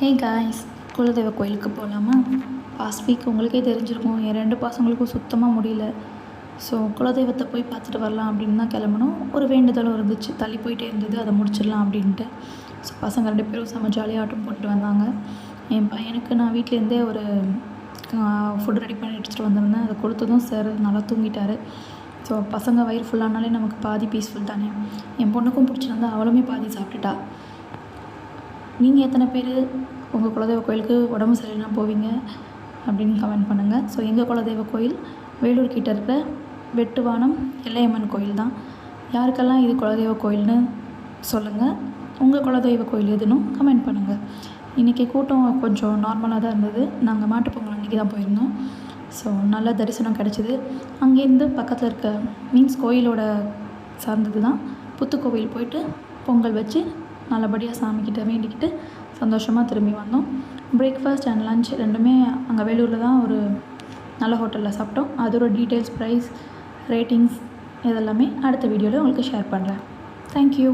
Hey guys, குலதெய்வ கோயிலுக்கு போகலாமா? பாஸ்ட் வீக் உங்களுக்கே தெரிஞ்சிருக்கும், என் 2 பசங்களுக்கும் சுத்தமாக முடியல. ஸோ குலதெய்வத்தை போய் பார்த்துட்டு வரலாம் அப்படின்னு தான் கிளம்பணும். ஒரு வேண்டுதலும் இருந்துச்சு, தள்ளி போயிட்டே இருந்தது, அதை முடிச்சிடலாம் அப்படின்ட்டு. ஸோ பசங்க 2 பேரும் செம்ம ஜாலியாக ஆட்டம் போட்டுட்டு வந்தாங்க. என் பையனுக்கு நான் வீட்டிலேருந்தே ஒரு ஃபுட் ரெடி பண்ணி எடுத்துகிட்டு வந்திருந்தேன். அதை கொடுத்ததும் சார் நல்லா தூங்கிட்டார். ஸோ பசங்க வயிறு ஃபுல்லானாலே நமக்கு பாதி பீஸ்ஃபுல் தானே. என் பொண்ணுக்கும் பிடிச்சிருந்தா அவளுமே பாதி சாப்பிட்டுட்டா. நீங்கள் எத்தனை பேர் உங்கள் குலதெய்வ கோயிலுக்கு உடம்பு சரியில்லைனா போவீங்க அப்படின்னு கமெண்ட் பண்ணுங்கள். ஸோ எங்கள் குலதெய்வ கோயில் வேலூர் கிட்ட இருக்கிற வெட்டுவானம் எல்லையம்மன் கோயில் தான். யாருக்கெல்லாம் இது குலதெய்வ கோயில்னு சொல்லுங்கள். உங்கள் குலதெய்வ கோயில் எதுன்னு கமெண்ட் பண்ணுங்கள். இன்றைக்கி கூட்டம் கொஞ்சம் நார்மலாக தான் இருந்தது. நாங்கள் மாட்டுப்பொங்கல் அன்றைக்கி தான் போயிருந்தோம். ஸோ நல்ல தரிசனம் கிடச்சிது. அங்கேருந்து பக்கத்தில் இருக்க கோயிலோட சார்ந்தது தான் புத்துக்கோவில் போயிட்டு பொங்கல் வச்சு நல்லபடியாக சாமிக்கிட்ட வேண்டிக்கிட்டு சந்தோஷமாக திரும்பி வந்தோம். பிரேக்ஃபாஸ்ட் அண்ட் லன்ச் ரெண்டுமே அங்கே வேலூரில் தான் ஒரு நல்ல ஹோட்டலில் சாப்பிட்டோம். அதோட டீட்டெயில்ஸ், ப்ரைஸ், ரேட்டிங்ஸ் இதெல்லாமே அடுத்த வீடியோவில் உங்களுக்கு ஷேர் பண்ணுறேன். தேங்க்யூ.